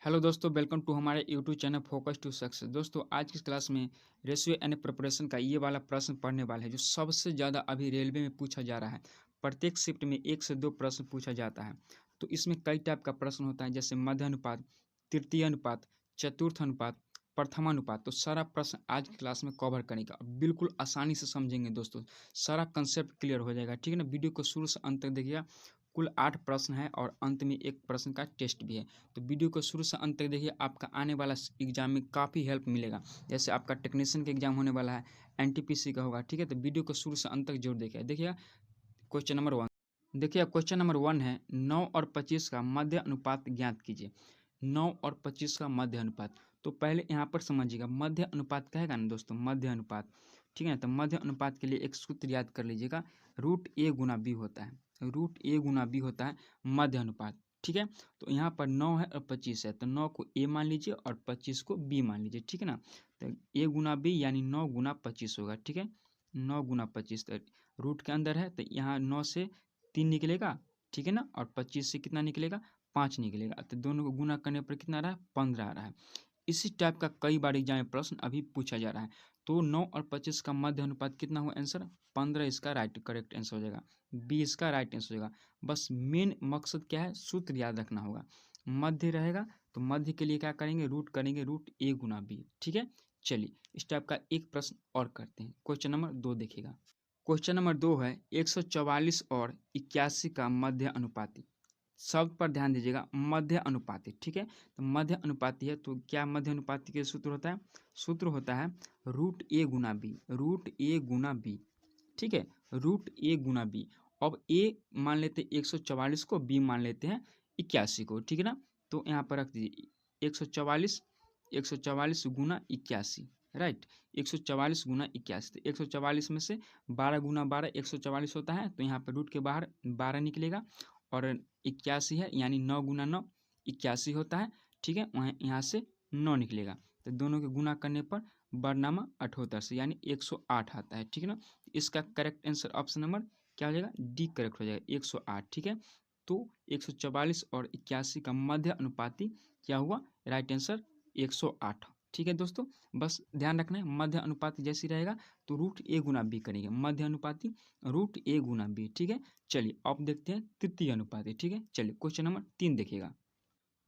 Hello दोस्तों, welcome to हमारे YouTube channel Focus to Success. दोस्तों, आज की क्लास में रेशियो एंड प्रिपरेशन का ये वाला प्रश्न पढ़ने वाले हैं जो सबसे ज़्यादा अभी रेलवे में पूछा जा रहा है। प्रत्येक शिफ्ट में 1 से 2 प्रश्न पूछा जाता है। तो इसमें कई टाइप का प्रश्न होता है, जैसे मध्य अनुपात, तृतीय अनुपात, चतुर्थ अनुपात, प्रथमानुपात। तो सारा प्रश्न आज की क्लास में कवर करेगा, बिल्कुल आसानी से समझेंगे दोस्तों। सारा कंसेप्ट क्लियर हो जाएगा, ठीक है ना। वीडियो को शुरू से अंत तक देखिएगा। कुल 8 प्रश्न है और अंत में एक प्रश्न का टेस्ट भी है। तो वीडियो को शुरू से अंत तक देखिए, आपका आने वाला एग्जाम में काफ़ी हेल्प मिलेगा। जैसे आपका टेक्नीशियन का एग्जाम होने वाला है, एनटीपीसी का होगा, ठीक है। तो वीडियो को शुरू से अंत तक जरूर देखिएगा। क्वेश्चन नंबर 1 देखिए। क्वेश्चन नंबर 1 है 9 और 25 का मध्य अनुपात ज्ञात कीजिए। 9 और 25 का मध्य अनुपात। तो पहले यहाँ पर समझिएगा, मध्य अनुपात कहेगा ना दोस्तों, मध्य अनुपात, ठीक है। तो मध्य अनुपात के लिए एक सूत्र याद कर लीजिएगा, रूट ए गुना बी होता है। रूट ए गुना बी होता है मध्य अनुपात, ठीक है। तो यहाँ पर 9 है और 25 है, तो 9 को ए मान लीजिए और 25 को बी मान लीजिए, ठीक है ना। तो ए गुना बी यानी 9 गुना 25 होगा, ठीक है। 9 गुना 25, तो रूट के अंदर है तो यहाँ 9 से 3 निकलेगा, ठीक है ना। और 25 से कितना निकलेगा, 5 निकलेगा। तो दोनों को गुना करने पर कितना आ रहा है, 15 आ रहा है। इसी टाइप का कई बार एग्जाम में प्रश्न अभी पूछा जा रहा है। तो 9 और 25 का मध्य अनुपात कितना हुआ आंसर, 15 इसका राइट करेक्ट आंसर हो जाएगा। बी इसका राइट आंसर हो जाएगा। बस मेन मकसद क्या है, सूत्र याद रखना होगा। मध्य रहेगा तो मध्य के लिए क्या करेंगे, रूट करेंगे, रूट ए गुना बी, ठीक है। चलिए इस टाइप का एक प्रश्न और करते हैं। क्वेश्चन नंबर 2 देखिएगा। क्वेश्चन नंबर 2 है 144 और 81 का मध्य अनुपाती। शब्द पर ध्यान दीजिएगा, मध्य अनुपाती, ठीक है। तो मध्य अनुपाती है तो क्या मध्य अनुपाती के सूत्र होता है, सूत्र होता है रूट ए गुना बी, रूट ए गुना बी, ठीक है। रूट ए गुना बी। अब ए मान लेते हैं 144 को, बी मान लेते हैं 81 को, ठीक है ना। तो यहाँ पर रख दीजिए 144, 144 गुना 81, राइट। 144 गुना 81, तो 144 में से 12 गुना 12 144 होता है, तो यहाँ पर रूट के बाहर 12 निकलेगा। और 81 है यानी 9 गुना 9 81 होता है, ठीक है। वहाँ यहाँ से 9 निकलेगा, तो दोनों के गुना करने पर बरनामा 78 से यानी 108 आता है, ठीक है ना। इसका करेक्ट आंसर ऑप्शन नंबर क्या हो जाएगा, डी करेक्ट हो जाएगा, 108, ठीक है। तो 144 और 81 का मध्य अनुपाती क्या हुआ, राइट आंसर 108, ठीक है दोस्तों। बस ध्यान रखना है, मध्य अनुपाती जैसी रहेगा तो रूट ए गुना बी करेंगे, मध्य अनुपाती रूट ए गुना बी, ठीक है। चलिए अब देखते हैं तृतीय अनुपाती, ठीक है। चलिए क्वेश्चन नंबर 3 देखिएगा।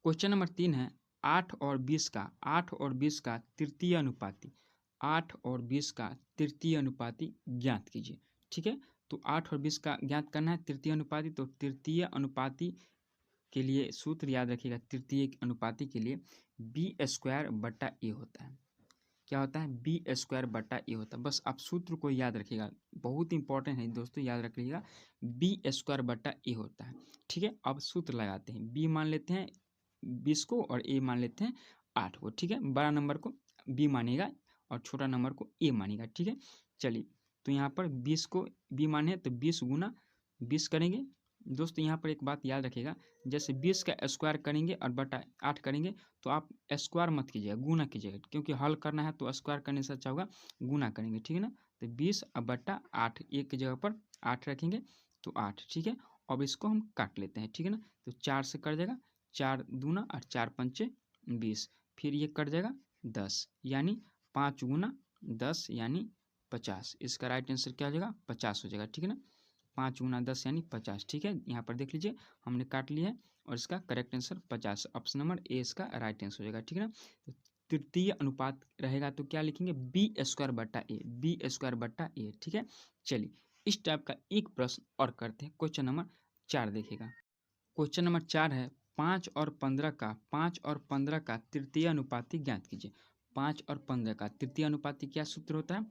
क्वेश्चन नंबर 3 है 8 और 20 का, 8 और 20 का तृतीय अनुपाती, 8 और 20 का तृतीय अनुपाती ज्ञात कीजिए, ठीक है। तो 8 और 20 का ज्ञात करना है तृतीय अनुपाती। तो तृतीय अनुपाती के लिए सूत्र याद रखिएगा, तृतीय अनुपाती के लिए बी स्क्वायर बटा ए होता है। क्या होता है, बी स्क्वायर बटा ए होता है। बस आप सूत्र को याद रखिएगा, बहुत इंपॉर्टेंट है दोस्तों, याद रखिएगा। बी स्क्वायर बटा ए होता है, ठीक है। अब सूत्र लगाते हैं, बी मान लेते हैं 20 को और ए मान लेते हैं 8 को, ठीक है। बड़ा नंबर को बी मानेगा और छोटा नंबर को ए मानेगा, ठीक है। चलिए तो यहाँ पर 20 को बी माने तो 20 गुना 20 करेंगे। दोस्तों यहाँ पर एक बात याद रखिएगा, जैसे 20 का स्क्वायर करेंगे और बटा 8 करेंगे तो आप स्क्वायर मत कीजिएगा, गुना कीजिएगा, क्योंकि हल करना है तो स्क्वायर करने से अच्छा होगा गुना करेंगे, ठीक है ना। तो 20 अब बटा 8, एक की जगह पर 8 रखेंगे तो 8, ठीक है। अब इसको हम काट लेते हैं, ठीक है ना। तो 4 से कट जाएगा, 4 दूना और 4 पंचे 20, फिर ये कट जाएगा 10 यानी 5 गुना 10 यानी 50। इसका राइट आंसर क्या हो जाएगा, 50 हो जाएगा, ठीक है ना। 5 गुना 10 यानी 50, ठीक है। यहाँ पर देख लीजिए हमने काट लिया है और इसका correct answer 50, option number A इसका राइट आंसर हो जाएगा, ठीक है ना। तो तृतीय अनुपात रहेगा तो क्या लिखेंगे, बी स्क्वायर बटा ए, बी स्क्वायर बटा ए, ठीक है। चलिए इस टाइप का एक प्रश्न और करते हैं। क्वेश्चन नंबर 4 देखिएगा। क्वेश्चन नंबर 4 है 5 और 15 का, 5 और 15 का तृतीय अनुपाती ज्ञात कीजिए। 5 और 15 का तृतीय अनुपाती क्या सूत्र होता है,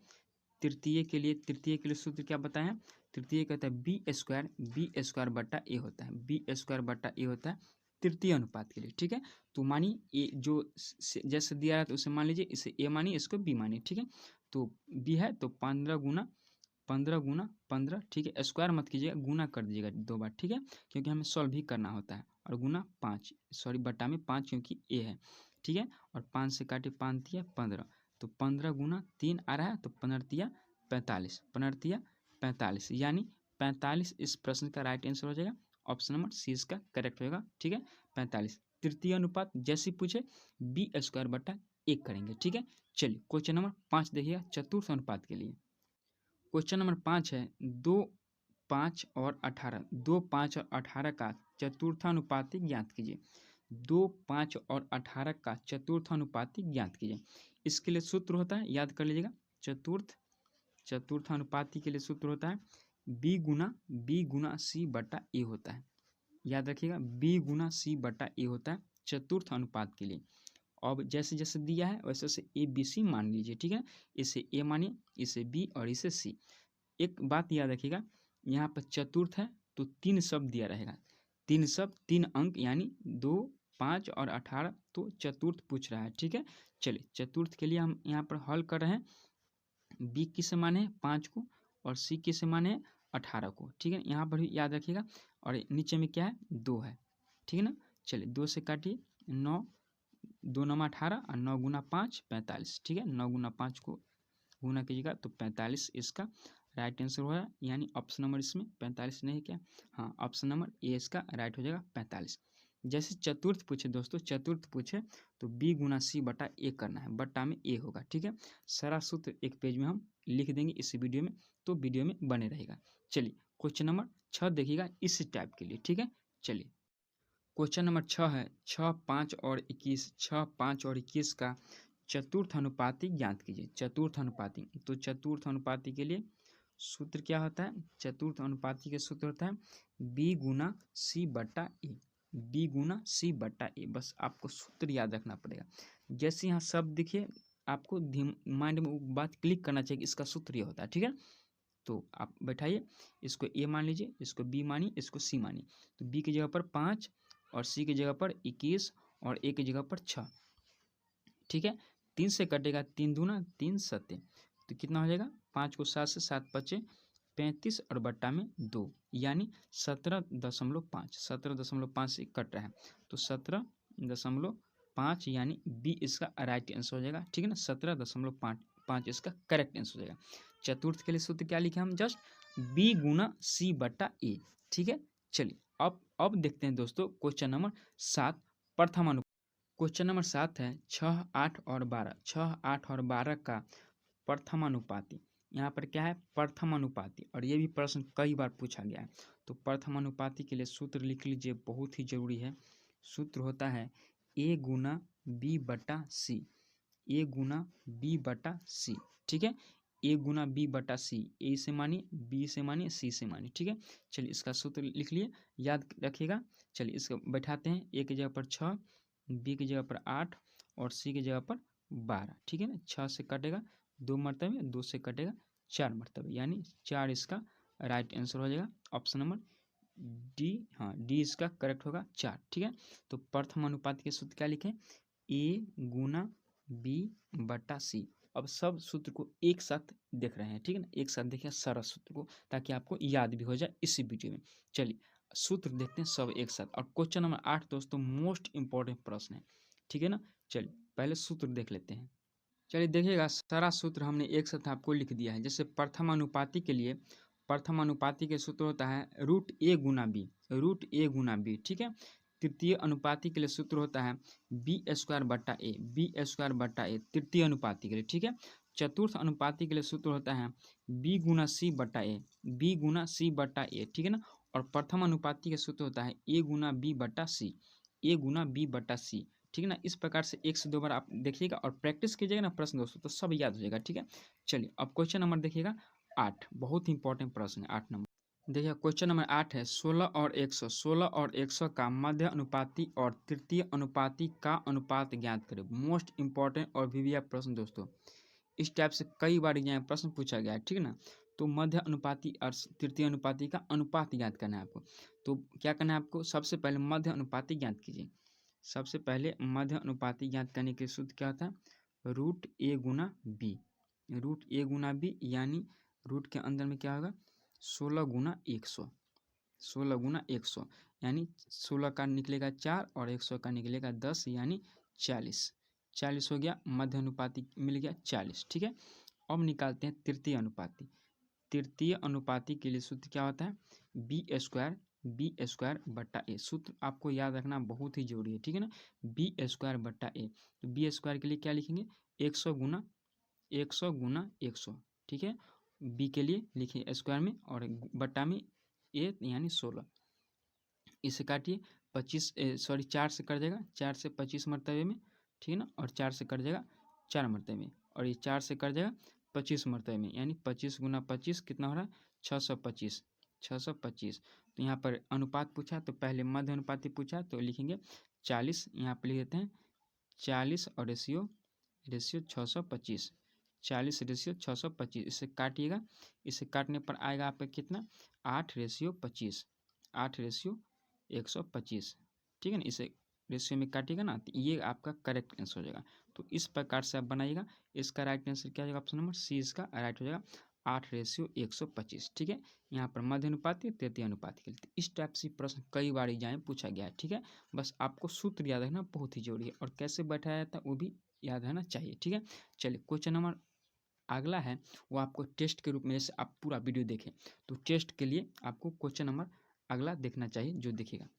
तृतीय के लिए सूत्र क्या बताएं, तृतीय कहता है बी स्क्वायर बटा ए होता है, बी स्क्वायर बटा ए होता है तृतीय अनुपात के लिए, ठीक है। तो मानिए ए जो जैसे दिया है तो उसे मान लीजिए, इसे ए मानिए, इसको बी मानिए, ठीक है। तो बी है तो 15 गुना 15, ठीक है। स्क्वायर मत कीजिएगा, गुना कर दीजिएगा 2 बार, ठीक है, क्योंकि हमें सॉल्व भी करना होता है। और गुना 5, सॉरी बटा में 5 क्योंकि ए है, ठीक है। और 5 से काटे 5 तिया 15, तो 15 गुना 3 आ रहा है, तो 15 तिया 45, 15 तिया 45 यानी 45 इस प्रश्न का राइट आंसर हो जाएगा। ऑप्शन नंबर सी इसका करेक्ट होगा, ठीक है। 45 तृतीय अनुपात जैसे पूछे बी स्क्वायर बटा 1 करेंगे। ठीक है, चलिए क्वेश्चन नंबर 5 देखिएगा चतुर्थ अनुपात के लिए। क्वेश्चन नंबर 5 है 2, 5 और 18, 2, 5 और 18 का चतुर्थानुपाती ज्ञात कीजिए। 2, 5 और 18 का चतुर्थानुपाती ज्ञात कीजिए। इसके लिए सूत्र होता है, याद कर लीजिएगा, चतुर्थानुपाती के लिए सूत्र होता है बी गुना सी बटा ए होता है। याद रखिएगा, बी गुना सी बटा ए होता है चतुर्थ अनुपात के लिए। अब जैसे जैसे दिया है वैसे वैसे ए बी सी मान लीजिए। ठीक है, इसे ए मानिए, इसे बी और इसे सी। एक बात याद रखिएगा, यहाँ पर चतुर्थ है तो 3 शब्द दिया रहेगा, 3 शब्द 3 अंक, यानी 2, 5 और 18, तो चतुर्थ पूछ रहा है। ठीक है, चलिए चतुर्थ के लिए हम यहाँ पर हल कर रहे हैं। बी किसे माने हैं 5 को और सी किसे माने हैं 18 को। ठीक है, यहाँ पर भी याद रखिएगा। और नीचे में क्या है 2 है। ठीक है ना, चलिए 2 से काटिए 9, 2 9 18 और 9 गुना 5 45। ठीक है, 9 गुना 5 को गुना कीजिएगा तो 45 इसका राइट आंसर होगा, यानी ऑप्शन नंबर इसमें 45 नहीं क्या, हाँ ऑप्शन नंबर ए इसका राइट हो जाएगा 45। जैसे चतुर्थ पूछे दोस्तों, चतुर्थ पूछे तो बी गुना सी बटा ए करना है, बटा में ए होगा। ठीक है, सारा सूत्र एक पेज में हम लिख देंगे इस वीडियो में, तो वीडियो में बने रहेगा। चलिए क्वेश्चन नंबर 6 देखिएगा इस टाइप के लिए। ठीक है, चलिए क्वेश्चन नंबर 6 है 6, 5 और 21, 6, 5 और 21 का चतुर्थ अनुपाती ज्ञात कीजिए। चतुर्थ अनुपाती, तो चतुर्थ अनुपाती के लिए सूत्र क्या होता है, चतुर्थ अनुपाती के सूत्र होता है बी गुना सी बटा ए, बी गुना सी बटा ए। बस आपको सूत्र याद रखना पड़ेगा। जैसे यहाँ शब्द दिखिए आपको माइंड में वो बात क्लिक करना चाहिए कि इसका सूत्र ये होता है। ठीक है, तो आप बैठाइए, इसको ए मान लीजिए, इसको बी मानिए, इसको सी मानिए। तो बी की जगह पर 5 और सी की जगह पर 21 और ए की जगह पर 6। ठीक है, 3 से कटेगा 3 दूना 3 सत्य, तो कितना हो जाएगा 5 को 7 से 7 बचे 35 और बट्टा में 2, यानी 17.5, 17.5 से कट रहा है तो 17.5 यानी बी इसका राइट आंसर हो जाएगा। ठीक है ना, 17.5 इसका करेक्ट आंसर हो जाएगा। चतुर्थ के लिए सूत्र क्या लिखे हम, जस्ट बी गुना सी बटा ए। ठीक है, चलिए अब देखते हैं दोस्तों क्वेश्चन नंबर 7 प्रथम अनुपात। क्वेश्चन नंबर 7 है 6, 8 और 12, 6, 8 और 12 का प्रथमानुपाती। यहाँ पर क्या है प्रथमानुपाती, और ये भी प्रश्न कई बार पूछा गया है। तो प्रथमानुपाती के लिए सूत्र लिख लीजिए, बहुत ही जरूरी है। सूत्र होता है ए गुना बी बटा सी, ए गुना बी बटा सी। ठीक है, ए गुना बी बटा सी, ए से मानिए, बी से मानिए, सी से मानिए। ठीक है, चलिए इसका सूत्र लिख लिए, याद रखिएगा। चलिए इसको बैठाते हैं, ए की जगह पर 6, बी की जगह पर 8 और सी की जगह पर 12। ठीक है ना, 6 से कटेगा 2 मरतबे, 2 से कटेगा 4 मरतबे, यानी 4 इसका राइट आंसर हो जाएगा। ऑप्शन नंबर डी, हाँ डी इसका करेक्ट होगा 4। ठीक है, तो प्रथम अनुपात के सूत्र क्या लिखें, ए गुना बी बटा सी। अब सब सूत्र को एक साथ देख रहे हैं। ठीक है ना, एक साथ देखिए सारा सूत्र को, ताकि आपको याद भी हो जाए इसी वीडियो में। चलिए सूत्र देखते हैं सब एक साथ। और क्वेश्चन नंबर 8 दोस्तों मोस्ट इंपॉर्टेंट प्रश्न है। ठीक है ना, चलिए पहले सूत्र देख लेते हैं। चलिए देखिएगा, सारा सूत्र हमने एक साथ आपको लिख दिया है। जैसे प्रथम अनुपाती के लिए, प्रथम अनुपाती के सूत्र होता है रूट ए गुना बी, रूट ए गुना बी। ठीक है, तृतीय अनुपाती के लिए सूत्र होता है बी स्क्वायर बटा ए, बी स्क्वायर बटा ए, तृतीय अनुपाती के लिए। ठीक है, चतुर्थ अनुपाती के लिए सूत्र होता है बी गुना सी बटा ए, बी गुना सी बटा ए। ठीक है ना, और प्रथम अनुपाती का सूत्र होता है ए गुना बी बटा सी, ए गुना बी बटा सी। ठीक है ना, इस प्रकार से 1 से 2 बार आप देखिएगा और प्रैक्टिस कीजिएगा ना प्रश्न दोस्तों, तो सब याद हो जाएगा। ठीक है, चलिए अब क्वेश्चन नंबर देखिएगा 8, बहुत ही इंपॉर्टेंट प्रश्न है 8 नंबर। देखिए क्वेश्चन नंबर 8 है 16 और 100, 16 और 100 का मध्य अनुपाती और तृतीय अनुपाती का अनुपात ज्ञात करें। मोस्ट इंपॉर्टेंट और वीवीआई प्रश्न दोस्तों, इस टाइप से कई बार यहाँ प्रश्न पूछा गया है। ठीक है ना, तो मध्य अनुपाती और तृतीय अनुपाती का अनुपात ज्ञात करना है आपको। तो क्या करना है आपको, सबसे पहले मध्य अनुपाती ज्ञात कीजिए। सबसे पहले मध्य अनुपाती ज्ञात करने के सूत्र क्या होता है रूट ए गुना बी, रूट ए गुना बी, यानी रूट के अंदर में क्या होगा 16 गुना 100, 16 गुना 100, यानी 16 का निकलेगा 4 और 100 का निकलेगा 10, यानी 40, 40 हो गया, मध्य अनुपाती मिल गया 40। ठीक है, अब निकालते हैं तृतीय अनुपाती। तृतीय अनुपाती के लिए सूत्र क्या होता है बी स्क्वायर बी स्क्वायर बट्टा ए। सूत्र आपको याद रखना बहुत ही जरूरी है, ठीक है ना। बी स्क्वायर बट्टा ए, तो बी स्क्वायर के लिए क्या लिखेंगे 100 गुना 100 गुना 100, ठीक है। बी के लिए लिखिए स्क्वायर में और बट्टा में ए यानी 16। इसे काटिए 25 सॉरी 4 से कट जाएगा, 4 से 25 मरतबे में, ठीक है ना। और 4 से कट जाएगा 4 मरतबे में, और ये 4 से कट जाएगा 25 मरतबे में, यानी 25 गुना 25 कितना हो रहा है 625, 625। तो यहाँ पर अनुपात पूछा तो पहले मध्य अनुपाती पूछा तो लिखेंगे 40, यहाँ पर लिख देते हैं 40 और रेशियो 625, 40 रेशियो 625। इसे काटिएगा, इसे काटने पर आएगा आपका कितना 8:25, 8:125, ठीक है ना। इसे रेशियो में काटिएगा ना तो ये आपका करेक्ट आंसर हो जाएगा। तो इस प्रकार से आप बनाइएगा। इसका राइट आंसर क्या हो जाएगा, ऑप्शन नंबर सी इसका राइट हो जाएगा 8:125, ठीक है। यहाँ पर मध्य अनुपाती तृतीय अनुपाती के लिए इस टाइप से प्रश्न कई बार एग्जाम में पूछा गया है, ठीक है। बस आपको सूत्र याद रखना बहुत ही जरूरी है और कैसे बैठाया जाता है वो भी याद रहना चाहिए, ठीक है। चलिए क्वेश्चन नंबर अगला है वो आपको टेस्ट के रूप में, जैसे आप पूरा वीडियो देखें तो टेस्ट के लिए आपको क्वेश्चन नंबर अगला देखना चाहिए जो देखिएगा।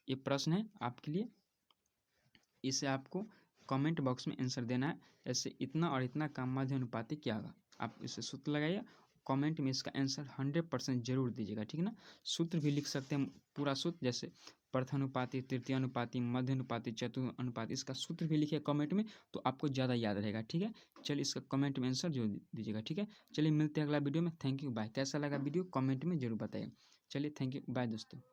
ये प्रश्न है आपके लिए, इसे आपको कमेंट बॉक्स में आंसर देना है। ऐसे इतना और इतना का मध्य अनुपाती क्या होगा, आप इसे सूत्र लगाइए, कमेंट में इसका आंसर 100% जरूर दीजिएगा, ठीक है ना। सूत्र भी लिख सकते हैं पूरा सूत्र, जैसे प्रथमानुपाती तृतीय अनुपाती मध्य अनुपाती चतुर्थ अनुपाती, इसका सूत्र भी लिखिए कमेंट में तो आपको ज़्यादा याद रहेगा, ठीक है। चलिए इसका कमेंट में आंसर जरूर दीजिएगा, ठीक है। चलिए मिलते हैं अगला वीडियो में। Thank you, bye. कैसा लगा वीडियो कमेंट में जरूर बताइए। चलिए थैंक यू, बाय दोस्तों।